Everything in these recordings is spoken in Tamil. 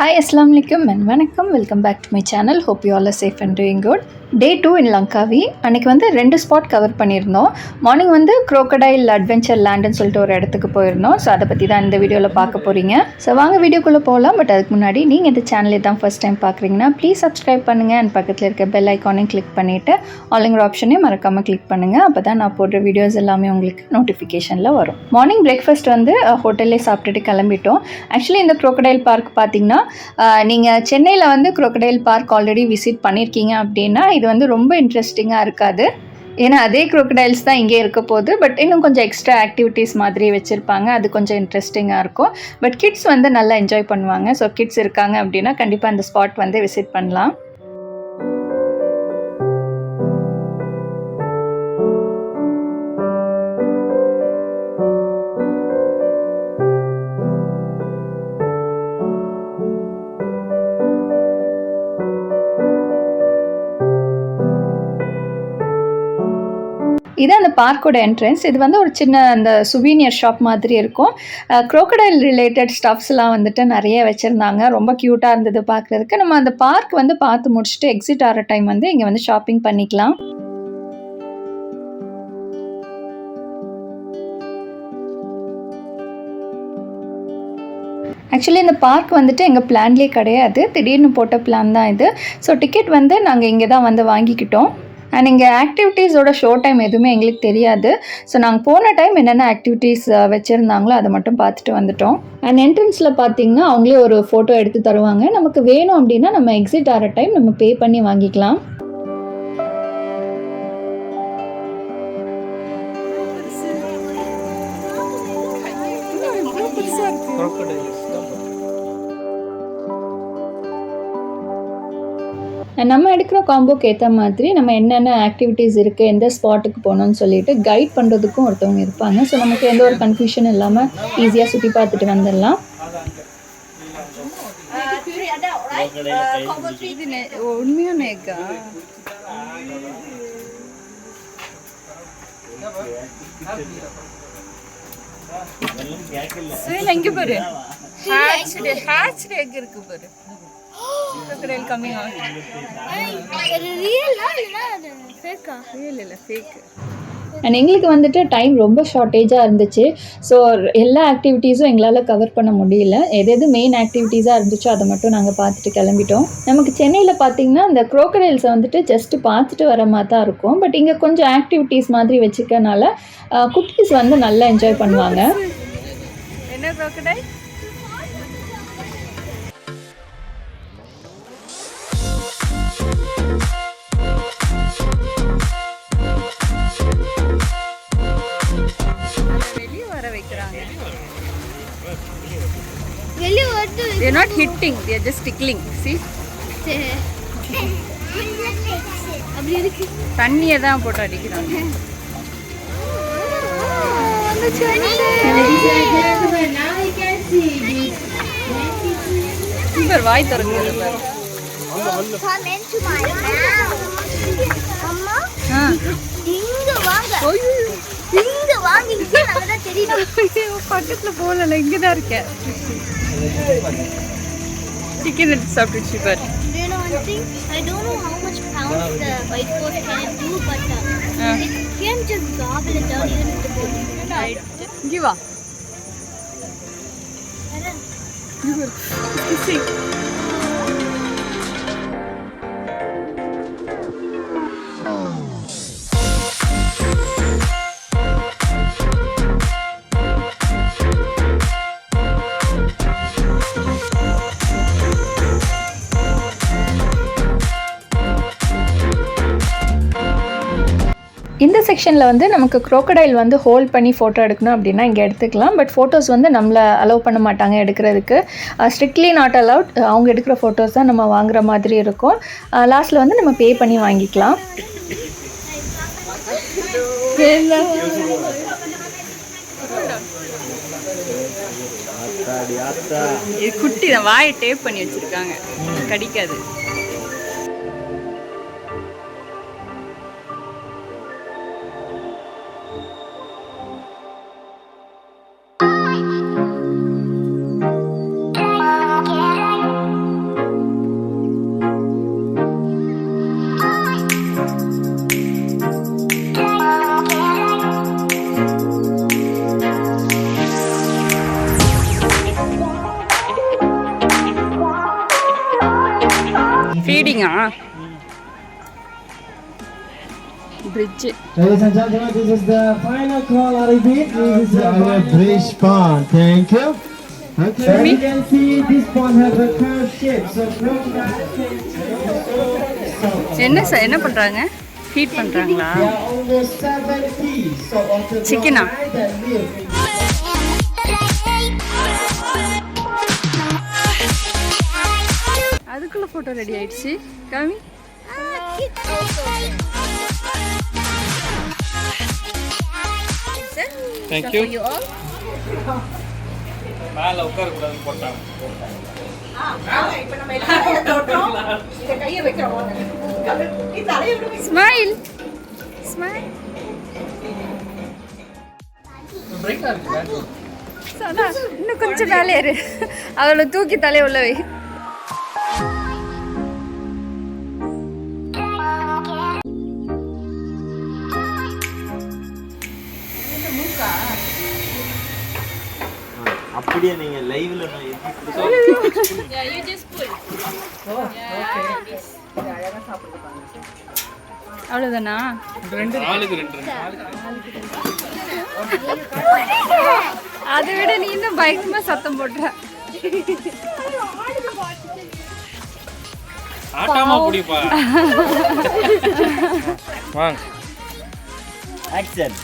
Hi, Assalamu alaikum and vanakkam. Welcome back to my channel. Hope you all are safe and doing good. Day 2 in Langkawi. அன்றைக்கி வந்து 2 ஸ்பாட் கவர் பண்ணியிருந்தோம். மார்னிங் வந்து க்ரோக்கடைல் அட்வென்ச்சர் லேண்டுன்னு சொல்லிட்டு ஒரு இடத்துக்கு போயிருந்தோம். ஸோ அதை பற்றி தான் இந்த வீடியோவில் பார்க்க போகிறீங்க. ஸோ வாங்க வீடியோக்குள்ளே போகலாம். பட் அதுக்கு முன்னாடி நீங்கள் இந்த சேனலை தான் ஃபஸ்ட் டைம் பார்க்குறீங்கன்னா ப்ளீஸ் சப்ஸ்கிரைப் பண்ணுங்கள் அண்ட் பக்கத்தில் இருக்க பெல் ஐக்கானையும் கிளிக் பண்ணிவிட்டு ஆளுங்கிற ஆப்ஷனையும் மறக்காமல் கிளிக் பண்ணுங்கள். அப்போ தான் நான் போடுற வீடியோஸ் எல்லாமே உங்களுக்கு நோட்டிஃபிகேஷனில் வரும். மார்னிங் பிரேக்ஃபாஸ்ட் வந்து ஹோட்டல்லே சாப்பிட்டுட்டு கிளம்பிட்டோம். ஆக்சுவலி இந்த க்ரோக்கடைல் பார்க் பார்த்தீங்கன்னா நீங்கள் சென்னையில் வந்து க்ரோக்கடைல் பார்க் ஆல்ரெடி விசிட் பண்ணியிருக்கீங்க அப்படின்னா இது வந்து ரொம்ப இன்ட்ரெஸ்டிங்காக இருக்காது. ஏன்னா அதே க்ரோக்கடைல்ஸ் தான் இங்கே இருக்க போகுது. பட் இன்னும் கொஞ்சம் எக்ஸ்ட்ரா ஆக்டிவிட்டீஸ் மாதிரி வச்சுருப்பாங்க. அது கொஞ்சம் இன்ட்ரெஸ்டிங்காக இருக்கும். பட் கிட்ஸ் வந்து நல்லா என்ஜாய் பண்ணுவாங்க. ஸோ கிட்ஸ் இருக்காங்க அப்படின்னா கண்டிப்பாக அந்த ஸ்பாட் வந்து விசிட் பண்ணலாம். இது அந்த பார்க்கோட என்ட்ரன்ஸ். இது வந்து ஒரு சின்ன அந்த சுவீனியர் ஷாப் மாதிரி இருக்கும். க்ரோக்கடைல் ரிலேட்டட் ஸ்டஃப்ஸ்லாம் வந்துட்டு நிறைய வச்சுருந்தாங்க. ரொம்ப க்யூட்டாக இருந்தது பார்க்குறதுக்கு. நம்ம அந்த பார்க் வந்து பார்த்து முடிச்சுட்டு எக்ஸிட் ஆகிற டைம் வந்து இங்கே வந்து ஷாப்பிங் பண்ணிக்கலாம். ஆக்சுவலி இந்த பார்க் வந்துட்டு எங்கள் பிளான்லேயே கிடையாது. திடீர்னு போட்ட பிளான் தான் இது. ஸோ டிக்கெட் வந்து நாங்கள் இங்கே தான் வந்து வாங்கிக்கிட்டோம். அண்ட் இங்கே ஆக்டிவிட்டீஸோட ஷோ டைம் எதுவுமே எங்களுக்கு தெரியாது. ஸோ நாங்கள் போன டைம் என்னென்ன ஆக்டிவிட்டீஸ் வச்சுருந்தாங்களோ அதை மட்டும் பார்த்துட்டு வந்துட்டோம். அண்ட் என்ட்ரன்ஸில் பார்த்தீங்கன்னா அவங்களே ஒரு ஃபோட்டோ எடுத்து தருவாங்க. நமக்கு வேணும் அப்படின்னா நம்ம எக்ஸிட் ஆகிற டைம் நம்ம பே பண்ணி வாங்கிக்கலாம். நம்ம எடுக்கிற காம்போக்கு ஏற்ற மாதிரி நம்ம என்னென்ன ஆக்டிவிட்டீஸ் இருக்குது, எந்த ஸ்பாட்டுக்கு போகணும்னு சொல்லிட்டு கைட் பண்ணுறதுக்கும் ஒருத்தவங்க இருப்பாங்க. ஸோ நமக்கு எந்த ஒரு கன்ஃபியூஷன் இல்லாமல் ஈஸியாக சுற்றி பார்த்துட்டு வந்துடலாம். எங்கே பாரு ஹேட்ச்டு எக் இருக்கு பாரு. crocodile coming out. real இல்ல ஃபேக்கா? real இல்ல fake. அண்ட் எங்களுக்கு வந்துட்டு டைம் ரொம்ப ஷார்ட்டேஜாக இருந்துச்சு. ஸோ எல்லா ஆக்டிவிட்டீஸும் எங்களால் கவர் பண்ண முடியல. எது மெயின் ஆக்டிவிட்டீஸாக இருந்துச்சோ அதை மட்டும் நாங்கள் பார்த்துட்டு கிளம்பிட்டோம். நமக்கு சென்னையில் பார்த்தீங்கன்னா இந்த க்ரோக்கடைல்ஸை வந்துட்டு ஜஸ்ட்டு பார்த்துட்டு வர மாதிரி தான் இருக்கும். பட் இங்கே கொஞ்சம் ஆக்டிவிட்டீஸ் மாதிரி வச்சுக்கனால குட்டீஸ் வந்து நல்லா என்ஜாய் பண்ணுவாங்க. என்ன crocodile? They are not hitting, they are just tickling. See? அப்படி இருக்கு. தண்ணியை தான் போட்டு அடிக்கிறாங்க. சூப்பர், வாய் திறக்குது பாரு. அம்மா இங்க வாங்க. இங்க வாங்க, இங்க நல்லா தெரியுது. பக்கத்துல போகல, இங்க தான் இருக்கேன். சிக்கன் எடுத்து சாப்பிட்டுச்சு பாரு. You know one thing, I don't know how much pounds the white goat can do, but it can just gobble it down even with the boat. இங்க வா. இந்த செக்ஷனில் வந்து நமக்கு க்ரோக்கடைல் வந்து ஹோல்ட் பண்ணி ஃபோட்டோ எடுக்கணும் அப்படின்னா இங்கே எடுத்துக்கலாம். பட் ஃபோட்டோஸ் வந்து நம்மளை அலோவ் பண்ண மாட்டாங்க எடுக்கிறதுக்கு. Strictly not allowed. அவங்க எடுக்கிற ஃபோட்டோஸ் தான் நம்ம வாங்குற மாதிரி இருக்கும். லாஸ்ட்டில் வந்து நம்ம பே பண்ணி வாங்கிக்கலாம். குட்டி தான், வாயை டேப் பண்ணி வச்சிருக்காங்க, கடிக்காது. Bridge. Ladies and gentlemen, this is the final call. I repeat, this is our bridge pond. Thank you. Okay, as you can see, this pond has a curved shape. So, என்ன பண்றாங்க? ஃபீட் பண்றாங்களா? there are almost 70 of the Chicken-ஆ? crocodile that live in அதுக்குள்ள போட்டோ ரெடி ஆயிடுச்சு. காமி. Thank you. You all. மேல உட்கார கூடாது போட்டாங்க. ஸ்மைல். ஸ்மைல். சனா இன்னும் கொஞ்சம் மேலே ஏறு. அவளை தூக்கி தலைய உள்ள வை. அப்படியே நீங்க லைவ்ல அவ்வளோதானா? அதை விட நீ இன்னும் பயங்கரமா சத்தம் போடுற. ஆட்டாமா புடிப்பா. வாங்க. ஆக்சன்.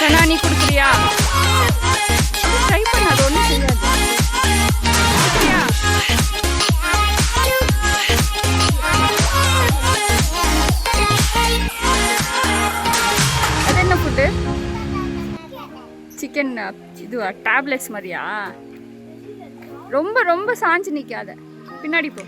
சனா நீ குடுக்குறியா? ட்ரை பண்ண, அது ஒன்றும் செய்யாது. குடுக்குறியா? அது என்ன ஃபுட்டு? சிக்கன் இதுவா? டேப்லெட்ஸ் மாதிரியா? ரொம்ப ரொம்ப சாஞ்சு நிற்காத, பின்னாடி போ.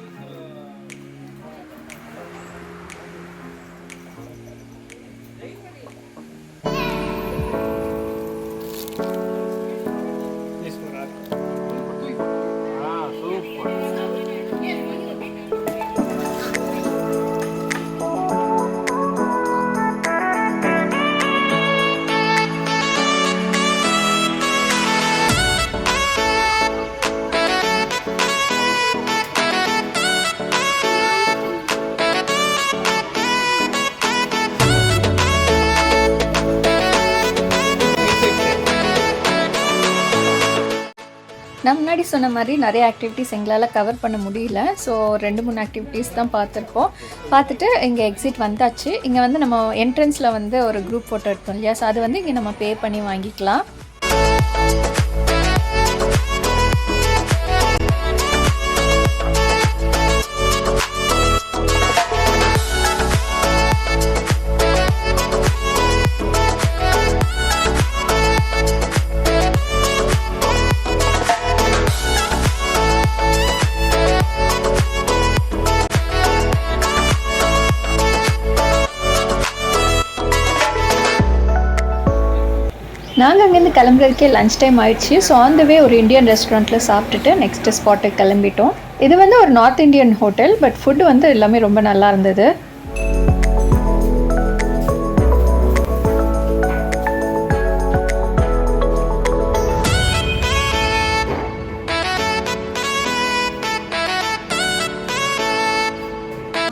நான் முன்னாடி சொன்ன மாதிரி நிறைய ஆக்டிவிட்டீஸ் எங்களால் கவர் பண்ண முடியல. ஸோ 2-3 ஆக்டிவிட்டீஸ் தான் பார்த்துருப்போம். பார்த்துட்டு இங்கே எக்ஸிட் வந்தாச்சு. இங்கே வந்து நம்ம என்ட்ரன்ஸில் வந்து ஒரு குரூப் ஃபோட்டோ எடுத்தோம் இல்லையா? ஸோ அது வந்து இங்கே நம்ம பே பண்ணி வாங்கிக்கலாம். நாங்கள் அங்கேருந்து கிளம்புறதுக்கே லன்ச் டைம் ஆயிடுச்சு. ஸோ ஆன் த வே ஒரு இந்தியன் ரெஸ்டாரண்ட்டில் சாப்பிட்டுட்டு நெக்ஸ்ட் ஸ்பாட்டுக்கு கிளம்பிட்டோம். இது வந்து ஒரு north Indian hotel, but food வந்து எல்லாமே ரொம்ப நல்லா இருந்தது.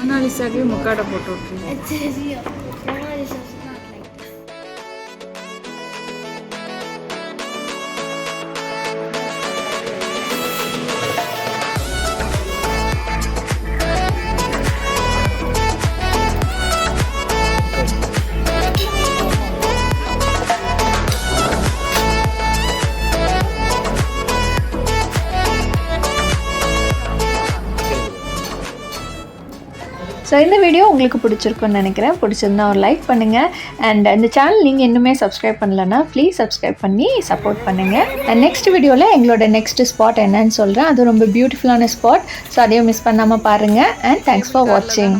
மொனாலிசாவே முக்காடை போட்டு விட்டுருங்க. It says here, Mona Lisa's not like this. So இந்த வீடியோ உங்களுக்கு பிடிச்சிருக்குன்னு நினைக்கிறேன். பிடிச்சிருந்தா ஒரு லைக் பண்ணுங்கள். அண்ட் இந்த சேனல் நீங்கள் இன்னுமே சப்ஸ்கிரைப் பண்ணலன்னா ப்ளீஸ் சப்ஸ்கிரைப் பண்ணி சப்போர்ட் பண்ணுங்கள். அண்ட் நெக்ஸ்ட் வீடியோவில் எங்களோட நெக்ஸ்ட் ஸ்பாட் என்னன்னு சொல்கிறேன். அது ரொம்ப பியூட்டிஃபுல்லான ஸ்பாட். ஸோ அதையும் மிஸ் பண்ணாமல் பாருங்கள். அண்ட் தேங்க்ஸ் ஃபார் வாட்சிங்.